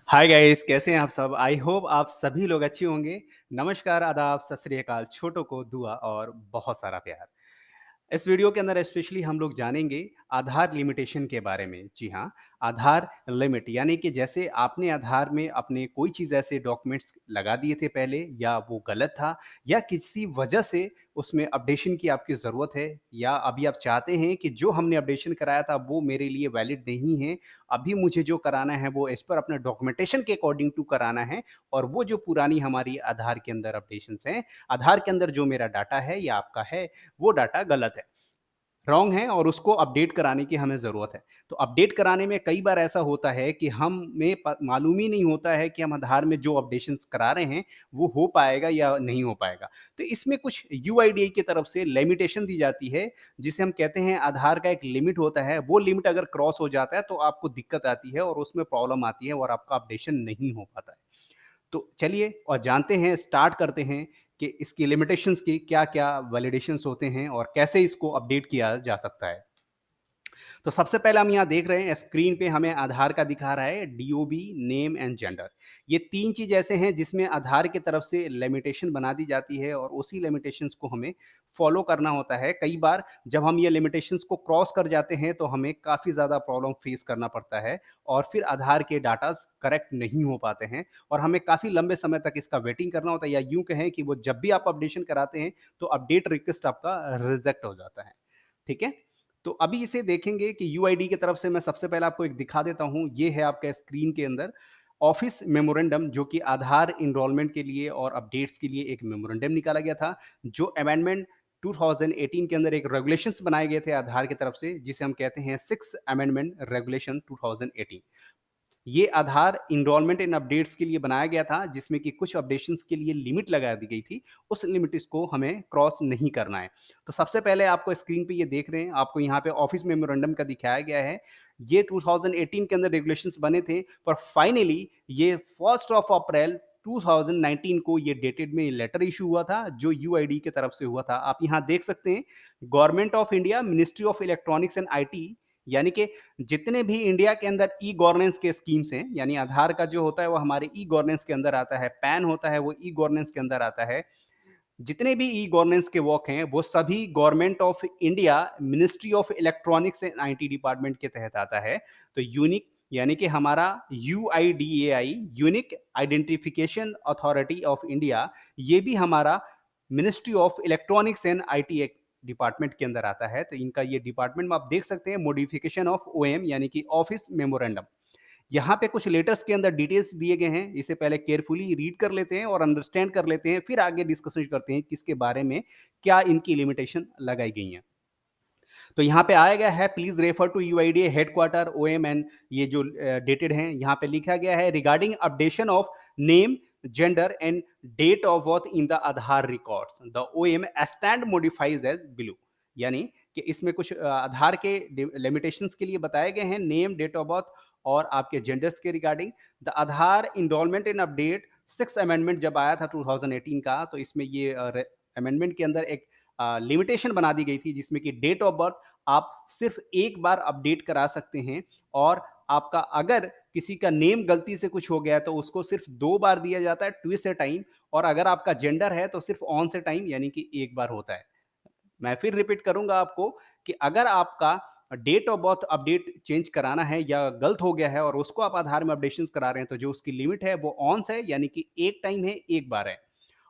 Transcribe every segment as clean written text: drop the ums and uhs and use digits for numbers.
Hi guys, कैसे हैं आप सब? आई होप आप सभी लोग अच्छे होंगे। नमस्कार, आदाब, सत श्री अकाल, छोटों को दुआ और बहुत सारा प्यार। इस वीडियो के अंदर स्पेशली हम लोग जानेंगे आधार लिमिटेशन के बारे में। जी हाँ, आधार लिमिट यानी कि जैसे आपने आधार में अपने कोई चीज़ ऐसे डॉक्यूमेंट्स लगा दिए थे पहले या वो गलत था या किसी वजह से उसमें अपडेशन की आपकी ज़रूरत है या अभी आप चाहते हैं कि जो हमने अपडेशन कराया था वो मेरे लिए वैलिड नहीं है। अभी मुझे जो कराना है वो एज़ पर अपने डॉक्यूमेंटेशन के अकॉर्डिंग टू कराना है और वो जो पुरानी हमारी आधार के अंदर अपडेशंस हैं, आधार के अंदर जो मेरा डाटा है या आपका है, वो डाटा गलत है। रॉन्ग है और उसको अपडेट कराने की हमें ज़रूरत है। तो अपडेट कराने में कई बार ऐसा होता है कि हमें मालूम ही नहीं होता है कि हम आधार में जो अपडेशंस करा रहे हैं, वो हो पाएगा या नहीं हो पाएगा। तो इसमें कुछ यूआईडीएआई की तरफ से लिमिटेशन दी जाती है, जिसे हम कहते हैं आधार का एक लिमिट होता है, वो लिमिट अगर क्रॉस हो जाता है तो आपको दिक्कत आती है और उसमें प्रॉब्लम आती है और आपका अपडेशन नहीं हो पाता है। तो चलिए और जानते हैं, स्टार्ट करते हैं कि इसकी लिमिटेशंस की क्या-क्या वैलिडेशंस होते हैं और कैसे इसको अपडेट किया जा सकता है। तो सबसे पहले हम यहाँ देख रहे हैं स्क्रीन पे हमें आधार का दिखा रहा है डीओबी, नेम एंड जेंडर। ये 3 चीज़ ऐसे हैं जिसमें आधार की तरफ से लिमिटेशन बना दी जाती है और उसी लिमिटेशंस को हमें फॉलो करना होता है। कई बार जब हम ये लिमिटेशंस को क्रॉस कर जाते हैं तो हमें काफ़ी ज़्यादा प्रॉब्लम फेस करना पड़ता है और फिर आधार के डाटाज़ करेक्ट नहीं हो पाते हैं और हमें काफ़ी लंबे समय तक इसका वेटिंग करना होता है या यूँ कहें कि वो जब भी आप अपडेशन कराते हैं तो अपडेट रिक्वेस्ट आपका रिजेक्ट हो जाता है। ठीक है? तो अभी इसे देखेंगे कि यूआईडी की तरफ से मैं सबसे पहले आपको एक दिखा देता हूँ। ये है आपका स्क्रीन के अंदर ऑफिस मेमोरेंडम, जो कि आधार एनरोलमेंट के लिए और अपडेट्स के लिए एक मेमोरेंडम निकाला गया था, जो अमेंडमेंट 2018 के अंदर एक रेगुलेशंस बनाए गए थे आधार की तरफ से, जिसे हम कहते हैं 6th अमेंडमेंट रेगुलेशन 2018। ये आधार एनरोलमेंट इन अपडेट्स के लिए बनाया गया था, जिसमें कि कुछ अपडेशंस के लिए लिमिट लगा दी गई थी। उस लिमिट को हमें क्रॉस नहीं करना है। तो सबसे पहले आपको स्क्रीन पे ये देख रहे हैं, आपको यहाँ पे ऑफिस मेमोरेंडम का दिखाया गया है। ये 2018 के अंदर रेगुलेशंस बने थे, पर फाइनली ये 1 अप्रैल 2019 को ये डेटेड में लेटर इशू हुआ था, जो यूआईडी की तरफ से हुआ था। आप यहाँ देख सकते हैं, government of India, ministry of electronics and IT, यानी कि जितने भी इंडिया के अंदर ई गवर्नेंस के स्कीम्स हैं, यानी आधार का जो होता है वो हमारे ई गवर्नेंस के अंदर आता है, पैन होता है वो ई गवर्नेंस के अंदर आता है। जितने भी ई गवर्नेंस के वर्क हैं वो सभी government of India, ministry of electronics and IT department के तहत आता है। तो यूनिक यानी कि हमारा UIDAI, unique identification authority of India, ये भी हमारा ministry of electronics and IT department के अंदर आता है। तो इनका ये डिपार्टमेंट में आप देख सकते हैं, मॉडिफिकेशन ऑफ ओएम यानी कि ऑफिस मेमोरेंडम। यहाँ पे कुछ लेटर्स के अंदर डिटेल्स दिए गए हैं, इसे पहले केयरफुली रीड कर लेते हैं और अंडरस्टैंड कर लेते हैं, फिर आगे डिस्कशन करते हैं किसके बारे में क्या इनकी लिमिटेशन लगाई गई हैं। तो यहाँ पे आया गया है, please refer to UIDAI headquarter OMN, ये जो डेटेड हैं, यहाँ पे लिखा गया है regarding updation of name, gender and date of birth in the Aadhaar records, the OM stand modifies as below. यानी कि इसमें कुछ आधार के लिमिटेशंस के लिए बताए गए हैं, नेम, डेट ऑफ बर्थ और आपके जेंडर्स के regarding. The Aadhaar enrolment in update 6 amendment जब आया था 2018 का, तो इसमें ये अमेंडमेंट के अंदर एक लिमिटेशन बना दी गई थी, जिसमें कि डेट ऑफ बर्थ आप सिर्फ एक बार अपडेट करा सकते हैं और आपका अगर किसी का नेम गलती से कुछ हो गया है तो उसको सिर्फ 2 बार दिया जाता है, ट्विस्ट ए टाइम। और अगर आपका जेंडर है तो सिर्फ ऑन से टाइम यानी कि एक बार होता है। मैं फिर रिपीट करूंगा आपको कि अगर आपका date of birth update change कराना है या गलत हो गया है और उसको आप आधार में अपडेशन करा रहे हैं, तो जो उसकी लिमिट है वो ऑन है, यानी कि एक टाइम है, एक बार है।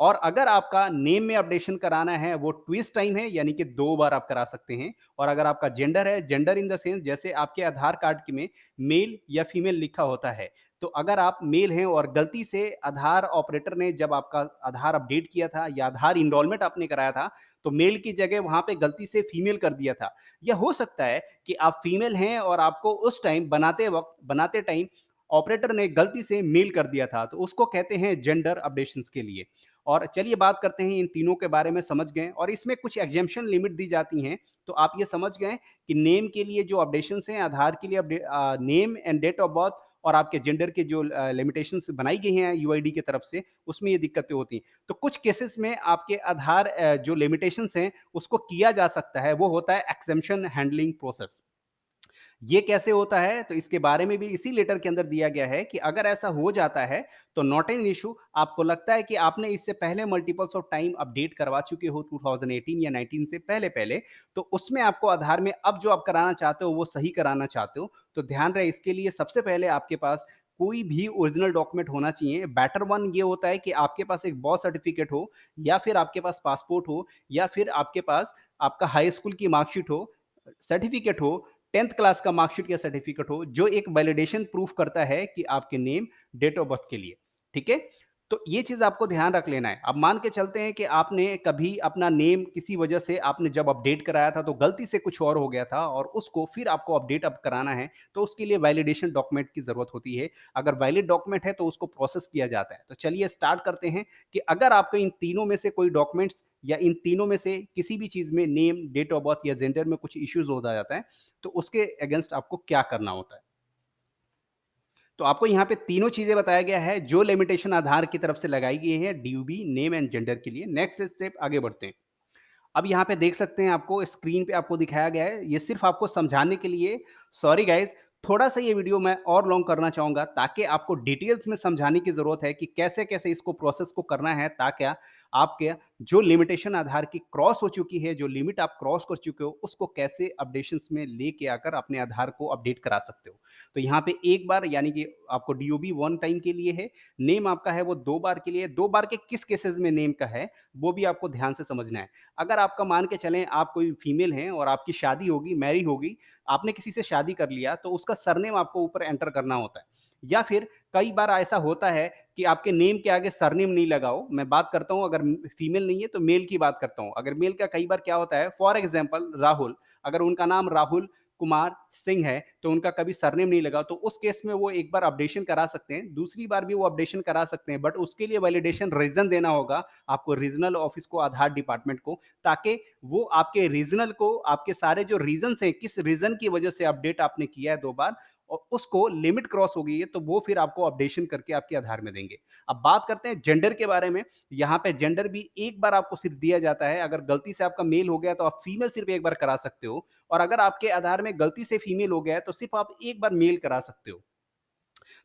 और अगर आपका नेम में अपडेशन कराना है वो ट्विस्ट टाइम है, यानी कि 2 बार आप करा सकते हैं। और अगर आपका जेंडर है, जेंडर इन द सेंस जैसे आपके आधार कार्ड के में मेल या फीमेल लिखा होता है, तो अगर आप मेल हैं और गलती से आधार ऑपरेटर ने जब आपका आधार अपडेट किया था या आधार इनरोलमेंट आपने कराया था, तो मेल की जगह वहाँ पे गलती से फीमेल कर दिया था। या हो सकता है कि आप फीमेल हैं और आपको उस टाइम बनाते टाइम ऑपरेटर ने गलती से मेल कर दिया था, तो उसको कहते हैं जेंडर अपडेशंस के लिए। और चलिए बात करते हैं, इन तीनों के बारे में समझ गए और इसमें कुछ एग्जेम्पशन लिमिट दी जाती हैं। तो आप ये समझ गए कि नेम के लिए जो अपडेशंस हैं, आधार के लिए name and date of birth और आपके जेंडर के जो लिमिटेशंस बनाई गई हैं यूआईडी की तरफ से, उसमें ये दिक्कतें होती हैं। तो कुछ केसेस में आपके आधार जो लिमिटेशंस हैं उसको किया जा सकता है, वो होता है एक्सेम्पशन हैंडलिंग प्रोसेस। ये कैसे होता है? तो इसके बारे में भी इसी लेटर के अंदर दिया गया है कि अगर ऐसा हो जाता है, तो नॉट एन इश्यू। आपको लगता है कि आपने इससे पहले मल्टीपल्स ऑफ टाइम अपडेट करवा चुके हो 2018 या 19 से पहले-पहले, तो उसमें आपको आधार में अब जो आप कराना चाहते हो, वो सही कराना चाहते हो, तो ध्यान रहे इसके लिए सबसे पहले आपके पास कोई भी ओरिजिनल डॉक्यूमेंट होना चाहिए। बेटर वन ये होता है कि आपके पास एक बर्थ सर्टिफिकेट हो, या फिर आपके पास पासपोर्ट हो, या फिर आपके पास आपका हाई स्कूल की मार्कशीट हो, सर्टिफिकेट हो, 10th क्लास का मार्कशीट या सर्टिफिकेट हो, जो एक वैलिडेशन प्रूफ करता है कि आपके नेम, डेट ऑफ बर्थ के लिए, ठीक है? तो ये चीज़ आपको ध्यान रख लेना है। अब मान के चलते हैं कि आपने कभी अपना नेम किसी वजह से आपने जब अपडेट कराया था तो गलती से कुछ और हो गया था और उसको फिर आपको अपडेट अब कराना है, तो उसके लिए वैलिडेशन डॉक्यूमेंट की ज़रूरत होती है। अगर वैलिड डॉक्यूमेंट है तो उसको प्रोसेस किया जाता है। तो चलिए स्टार्ट करते हैं कि अगर आपको इन तीनों में से कोई डॉक्यूमेंट्स या इन तीनों में से किसी भी चीज़ में नेम, डेट ऑफ बर्थ या जेंडर में कुछ इश्यूज़ हो जाता है, तो उसके अगेंस्ट आपको क्या करना होता है? तो आपको यहाँ पे तीनों चीज़ें बताया गया है, जो लिमिटेशन आधार की तरफ से लगाई गई है डीयूबी, नेम एंड जेंडर के लिए। नेक्स्ट स्टेप आगे बढ़ते हैं। अब यहाँ पे देख सकते हैं आपको स्क्रीन पे आपको दिखाया गया है, ये सिर्फ़ आपको समझाने के लिए। सॉरी गाइज़, थोड़ा-सा ये वीडियो मैं और लॉन्ग करना चाहूँगा ताकि आपको डिटेल्स में समझाने की ज़रूरत है कि कैसे-कैसे इसको प्रोसेस को करना है, ताकि आपके जो लिमिटेशन आधार की क्रॉस हो चुकी है, जो लिमिट आप क्रॉस कर चुके हो, उसको कैसे अपडेशंस में लेके आकर अपने आधार को अपडेट करा सकते हो। तो यहाँ पे एक बार यानी कि आपको डीओबी 1 टाइम के लिए है, नेम आपका है वो 2 बार के लिए, 2 बार के किस केसेज़ में नेम का है, वो भी आपको ध्यान से समझना है। अगर आपका मान के चलें आप कोई फीमेल हैं और आपकी शादी होगी, मैरी होगी, आपने किसी से शादी कर लिया, तो उसका सरनेम आपको ऊपर एंटर करना होता है। या फिर कई बार ऐसा होता है कि आपके नेम के आगे सरनेम नहीं लगा हो। मैं बात करता हूँ, अगर फीमेल नहीं है तो मेल की बात करता हूँ। अगर मेल का कई बार क्या होता है, फॉर एग्ज़ाम्पल राहुल, अगर उनका नाम राहुल कुमार सिंह है, तो उनका कभी सरनेम नहीं लगा, तो उस केस में वो एक बार अपडेशन करा सकते हैं, दूसरी बार भी वो अपडेशन करा सकते हैं, बट उसके लिए वैलिडेशन रीज़न देना होगा आपको रीजनल ऑफिस को, आधार डिपार्टमेंट को, ताकि वो आपके रीजनल को, आपके सारे जो रीजंस हैं, किस रीजन की वजह से अपडेट आपने किया है 2 बार और उसको लिमिट क्रॉस हो गई है, तो वो फिर आपको अपडेशन करके आपके आधार में देंगे। अब बात करते हैं जेंडर के बारे में। यहाँ पे जेंडर भी एक बार आपको सिर्फ दिया जाता है। अगर गलती से आपका मेल हो गया तो आप फीमेल सिर्फ एक बार करा सकते हो, और अगर आपके आधार में गलती से फीमेल हो गया है तो सिर्फ आप एक बार मेल करा सकते हो।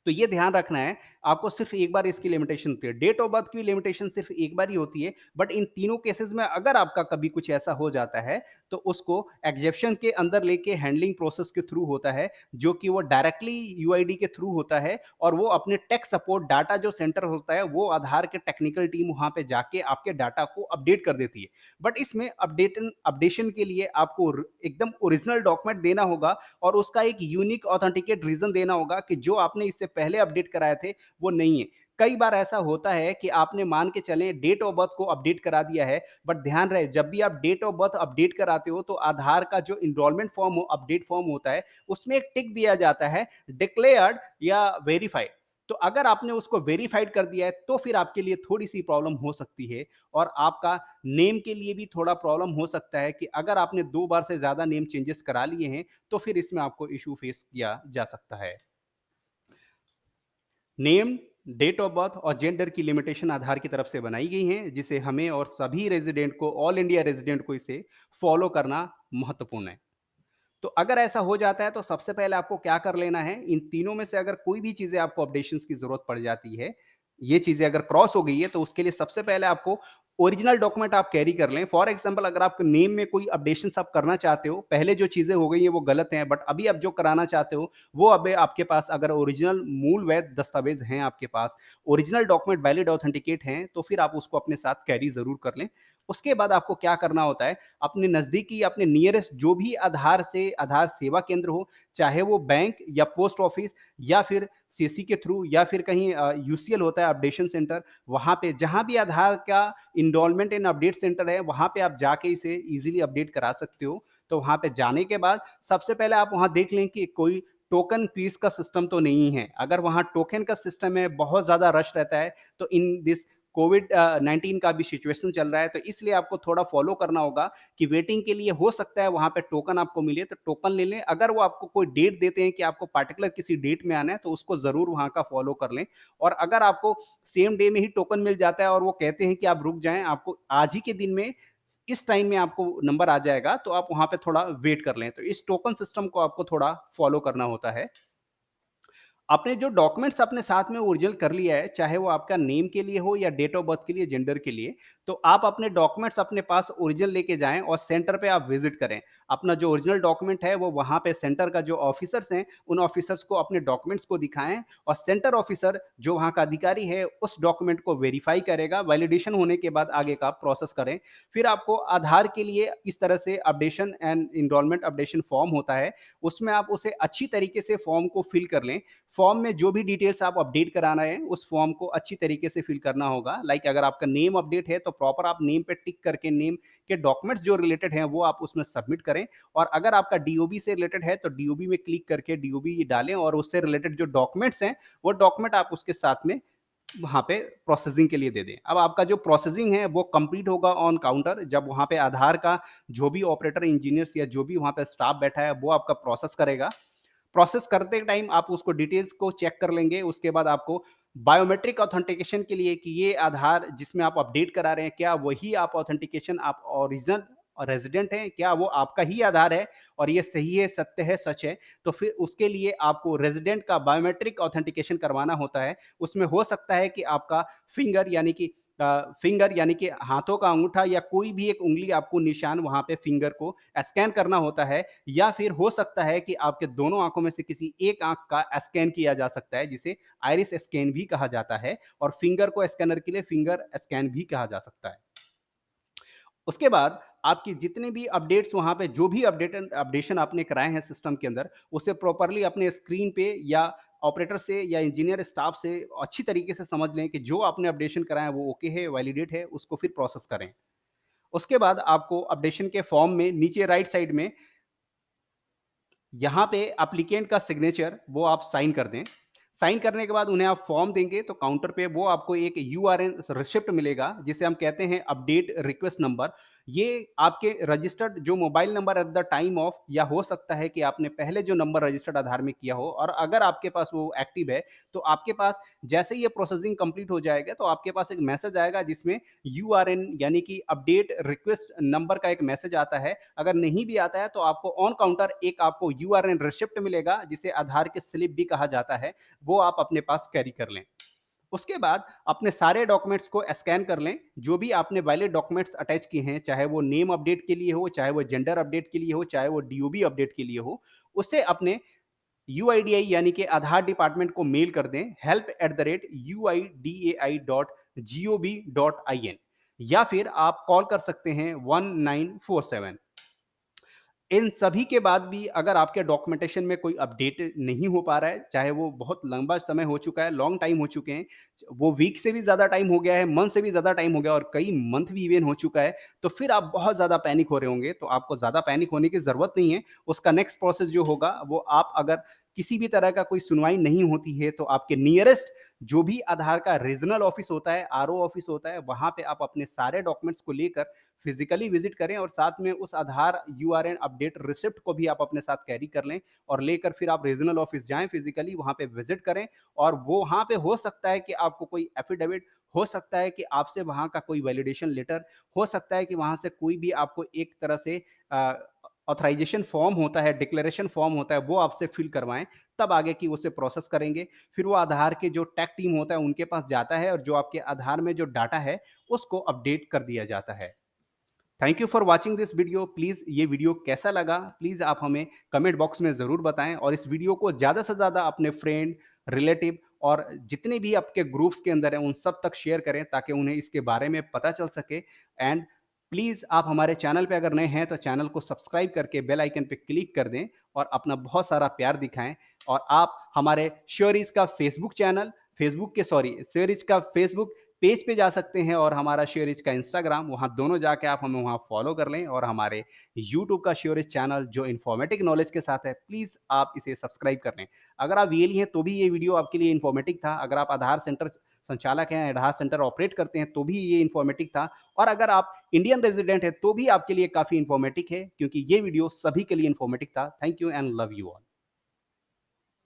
तो ये ध्यान रखना है, आपको सिर्फ एक बार इसकी लिमिटेशन होती है। डेट ऑफ बर्थ की लिमिटेशन सिर्फ एक बार ही होती है, बट इन तीनों केसेस में अगर आपका कभी कुछ ऐसा हो जाता है, तो उसको एक्सेप्शन के अंदर लेके हैंडलिंग प्रोसेस के थ्रू होता है, जो कि वो डायरेक्टली यूआईडी के थ्रू होता है, और वो अपने टेक सपोर्ट डाटा जो सेंटर होता है, वो आधार के टेक्निकल टीम वहाँ पे जाके आपके डाटा को अपडेट कर देती है। बट इसमें अपडेशन के लिए आपको एकदम ओरिजिनल डॉक्यूमेंट देना होगा, और उसका एक यूनिक ऑथेंटिकेट रीज़न देना होगा कि जो आपने इससे पहले अपडेट कराए थे, वो नहीं है। कई बार ऐसा होता है कि आपने मान के चलें डेट ऑफ बर्थ को अपडेट करा दिया है, बट ध्यान रहे जब भी आप डेट ऑफ बर्थ अपडेट कराते हो तो आधार का जो एनरोलमेंट फॉर्म हो, अपडेट फॉर्म होता है, उसमें एक टिक दिया जाता है डिक्लेयर्ड या वेरीफाइड। तो अगर आपने उसको वेरीफाइड कर दिया है, तो फिर आपके लिए थोड़ी-सी प्रॉब्लम हो सकती है, और आपका नेम के लिए भी थोड़ा प्रॉब्लम हो सकता है कि अगर आपने 2 बार से ज़्यादा नेम चेंजेस करा लिए हैं, तो फिर इसमें आपको इश्यू फेस किया जा सकता है। नेम, डेट ऑफ बर्थ और जेंडर की लिमिटेशन आधार की तरफ से बनाई गई हैं, जिसे हमें और सभी रेज़िडेंट को, ऑल इंडिया रेज़िडेंट को इसे फ़ॉलो करना महत्वपूर्ण है। तो अगर ऐसा हो जाता है तो सबसे पहले आपको क्या कर लेना है, इन तीनों में से अगर कोई भी चीज़ें आपको अपडेशंस की ज़रूरत पड़ जाती है, ये चीज़ें अगर क्रॉस हो गई है, तो उसके लिए सबसे पहले आपको ओरिजिनल डॉक्यूमेंट आप कैरी कर लें। फॉर एग्ज़ाम्पल अगर आप नेम में कोई अपडेशंस आप करना चाहते हो, पहले जो चीज़ें हो गई हैं वो गलत हैं, बट अभी आप जो कराना चाहते हो, वो अभी आपके पास अगर ओरिजिनल मूल वैध दस्तावेज़ हैं आपके पास, ओरिजिनल डॉक्यूमेंट वैलिड ऑथेंटिकेट हैं, तो फिर आप उसको अपने साथ कैरी ज़रूर कर लें। उसके बाद आपको क्या करना होता है, अपने नज़दीकी, अपने नियरेस्ट जो भी आधार सेवा केंद्र हो, चाहे वो बैंक या पोस्ट ऑफिस या फिर सीसी के थ्रू या फिर कहीं यूसीएल होता है अपडेशन सेंटर, वहाँ पे जहाँ भी आधार का इनरोलमेंट एंड अपडेट सेंटर है, वहाँ पे आप जाके इसे ईज़िली अपडेट करा सकते हो। तो वहाँ पे जाने के बाद सबसे पहले आप वहाँ देख लें कि कोई टोकन फीस का सिस्टम तो नहीं है। अगर वहाँ टोकन का सिस्टम है, बहुत ज़्यादा रश रहता है, तो इन दिस कोविड 19 का भी सिचुएशन चल रहा है, तो इसलिए आपको थोड़ा फॉलो करना होगा कि वेटिंग के लिए हो सकता है वहाँ पे टोकन आपको मिले, तो टोकन ले लें। अगर वो आपको कोई डेट देते हैं कि आपको पार्टिकुलर किसी डेट में आना है, तो उसको ज़रूर वहाँ का फॉलो कर लें। और अगर आपको सेम डे में ही टोकन मिल जाता है और वो कहते हैं कि आप रुक जाएँ, आपको आज ही के दिन में इस टाइम में आपको नंबर आ जाएगा, तो आप वहाँ पे थोड़ा वेट कर लें। तो इस टोकन सिस्टम को आपको थोड़ा फॉलो करना होता है। आपने जो डॉक्यूमेंट्स अपने साथ में ओरिजिनल कर लिया है, चाहे वो आपका नेम के लिए हो या डेट ऑफ बर्थ के लिए, जेंडर के लिए, तो आप अपने डॉक्यूमेंट्स अपने पास ओरिजिनल लेके जाएँ और सेंटर पे आप विज़िट करें। अपना जो ओरिजिनल डॉक्यूमेंट है, वो वहाँ पे सेंटर का जो ऑफिसर्स हैं, उन ऑफिसर्स को अपने डॉक्यूमेंट्स को दिखाएँ और सेंटर ऑफिसर जो वहाँ का अधिकारी है, उस डॉक्यूमेंट को वेरीफ़ाई करेगा। वैलिडेशन होने के बाद आगे का प्रोसेस करें। फिर आपको आधार के लिए इस तरह से updation and enrolment updation form होता है, उसमें आप उसे अच्छी तरीके से फॉर्म को फिल कर लें। फॉर्म में जो भी डिटेल्स आप अपडेट कराना है, उस फॉर्म को अच्छी तरीके से फिल करना होगा। लाइक अगर आपका नेम अपडेट है, तो प्रॉपर आप नेम पे टिक करके नेम के डॉक्यूमेंट्स जो रिलेटेड हैं, वो आप उसमें सबमिट करें। और अगर आपका डीओबी से रिलेटेड है, तो डीओबी में क्लिक करके डीओबी डालें और उससे रिलेटेड जो डॉक्यूमेंट्स हैं, वो डॉक्यूमेंट आप उसके साथ में वहाँ पे प्रोसेसिंग के लिए दे दें। अब आपका जो प्रोसेसिंग है, वो कंप्लीट होगा ऑन काउंटर, जब वहाँ पे आधार का जो भी ऑपरेटर, इंजीनियर्स या जो भी वहाँ पे स्टाफ बैठा है, वो आपका प्रोसेस करेगा। प्रोसेस करते टाइम आप उसको डिटेल्स को चेक कर लेंगे। उसके बाद आपको बायोमेट्रिक ऑथेंटिकेशन के लिए कि ये आधार जिसमें आप अपडेट करा रहे हैं, क्या वही आप ऑथेंटिकेशन आप ओरिजिनल रेजिडेंट हैं? क्या वो आपका ही आधार है और ये सही है, सत्य है, सच है? तो फिर उसके लिए आपको रेजिडेंट का बायोमेट्रिक ऑथेंटिकेशन करवाना होता है। उसमें हो सकता है कि आपका फिंगर यानी कि हाथों का अंगूठा या कोई भी एक उँगली आपको निशान वहाँ पे फिंगर को स्कैन करना होता है, या फिर हो सकता है कि आपके दोनों आँखों में से किसी एक आँख का स्कैन किया जा सकता है, जिसे आइरिस स्कैन भी कहा जाता है, और फिंगर को स्कैनर के लिए फिंगर स्कैन भी कहा जा सकता है। उसके बाद आपकी जितने भी अपडेट्स वहाँ पे जो भी अपडेशन आपने कराए हैं सिस्टम के अंदर, उसे प्रॉपर्ली अपने स्क्रीन पे या ऑपरेटर से या इंजीनियर स्टाफ से अच्छी तरीके से समझ लें कि जो आपने अपडेशन कराया है वो ओके है, वैलिडेट है, उसको फिर प्रोसेस करें। उसके बाद आपको अपडेशन के फॉर्म में नीचे राइट साइड में यहाँ पे एप्लीकेंट का सिग्नेचर वो आप साइन कर दें। साइन करने के बाद उन्हें आप फॉर्म देंगे, तो काउंटर पे वो आपको एक यूआरएन रिसिप्ट मिलेगा, जिसे हम कहते हैं अपडेट रिक्वेस्ट नंबर। ये आपके रजिस्टर्ड जो mobile number at the time of, या हो सकता है कि आपने पहले जो नंबर रजिस्टर्ड आधार में किया हो, और अगर आपके पास वो एक्टिव है, तो आपके पास जैसे ही ये प्रोसेसिंग कंप्लीट हो जाएगा, तो आपके पास एक मैसेज आएगा जिसमें यूआरएन यानी कि अपडेट रिक्वेस्ट नंबर का एक मैसेज आता है। अगर नहीं भी आता है, तो आपको ऑन काउंटर एक आपको यूआरएन रिसिप्ट मिलेगा, जिसे आधार की स्लिप भी कहा जाता है, वो आप अपने पास कैरी कर लें। उसके बाद अपने सारे डॉक्यूमेंट्स को स्कैन कर लें। जो भी आपने वैलिड डॉक्यूमेंट्स अटैच किए हैं, चाहे वो नेम अपडेट के लिए हो, चाहे वो जेंडर अपडेट के लिए हो, चाहे वो डीओबी अपडेट के लिए हो, उसे अपने यूआईडीआई यानी कि आधार डिपार्टमेंट को मेल कर दें, help@uidai.gov.in, या फिर आप कॉल कर सकते हैं 1947। इन सभी के बाद भी अगर आपके डॉक्यूमेंटेशन में कोई अपडेट नहीं हो पा रहा है, चाहे वो बहुत लंबा समय हो चुका है, लॉन्ग टाइम हो चुके हैं, वो वीक से भी ज़्यादा टाइम हो गया है, मंथ से भी ज़्यादा टाइम हो गया और कई मंथ भी इवेन हो चुका है, तो फिर आप बहुत ज़्यादा पैनिक हो रहे होंगे। तो आपको ज़्यादा पैनिक होने की ज़रूरत नहीं है। उसका नेक्स्ट प्रोसेस जो होगा, वो आप अगर किसी भी तरह का कोई सुनवाई नहीं होती है, तो आपके नियरेस्ट जो भी आधार का रीजनल ऑफिस होता है, आरओ ऑफिस होता है, वहाँ पे आप अपने सारे डॉक्यूमेंट्स को लेकर फिजिकली विजिट करें, और साथ में उस आधार यूआरएन अपडेट रिसिप्ट को भी आप अपने साथ कैरी कर लें, और लेकर फिर आप रीजनल ऑफिस जाएं, फिजिकली वहाँ पे विजिट करें। और वो वहाँ पे हो सकता है कि आपको कोई एफिडेविट, हो सकता है कि आपसे वहाँ का कोई वैलिडेशन लेटर, हो सकता है कि वहाँ से कोई भी आपको एक तरह से ऑथराइजेशन फॉर्म होता है, डिक्लेरेशन फॉर्म होता है, वो आपसे फिल करवाएं। तब आगे की उसे प्रोसेस करेंगे। फिर वो आधार के जो टेक टीम होता है, उनके पास जाता है, और जो आपके आधार में जो डाटा है, उसको अपडेट कर दिया जाता है। Thank you for watching this video. Please ये वीडियो कैसा लगा, प्लीज़ आप हमें कमेंट बॉक्स में ज़रूर बताएं, और इस वीडियो को ज़्यादा से ज़्यादा अपने फ्रेंड, रिलेटिव और जितने भी आपके ग्रुप्स के अंदर हैं, उन सब तक शेयर करें, ताकि उन्हें इसके बारे में पता चल सके। एंड प्लीज़ आप हमारे चैनल पे अगर नए हैं, तो चैनल को सब्सक्राइब करके बेल आइकन पे क्लिक कर दें और अपना बहुत सारा प्यार दिखाएं। और आप हमारे श्योरीज का फेसबुक चैनल, श्योरीज का फेसबुक पेज पे जा सकते हैं, और हमारा श्योरिज का इंस्टाग्राम, वहाँ दोनों जाके आप हमें वहाँ फॉलो कर लें। और हमारे यूट्यूब का श्योरिज चैनल जो इन्फॉर्मेटिव नॉलेज के साथ है, प्लीज़ आप इसे सब्सक्राइब कर लें। अगर आप वीएलई हैं, तो भी ये वीडियो आपके लिए इन्फॉर्मेटिव था। अगर आप आधार सेंटर संचालक हैं, आधार सेंटर ऑपरेट करते हैं, तो भी ये इन्फॉर्मेटिव था। और अगर आप इंडियन रेजिडेंट हैं, तो भी आपके लिए काफ़ी इन्फॉर्मेटिव है, क्योंकि ये वीडियो सभी के लिए इन्फॉर्मेटिव था। Thank you and love you all.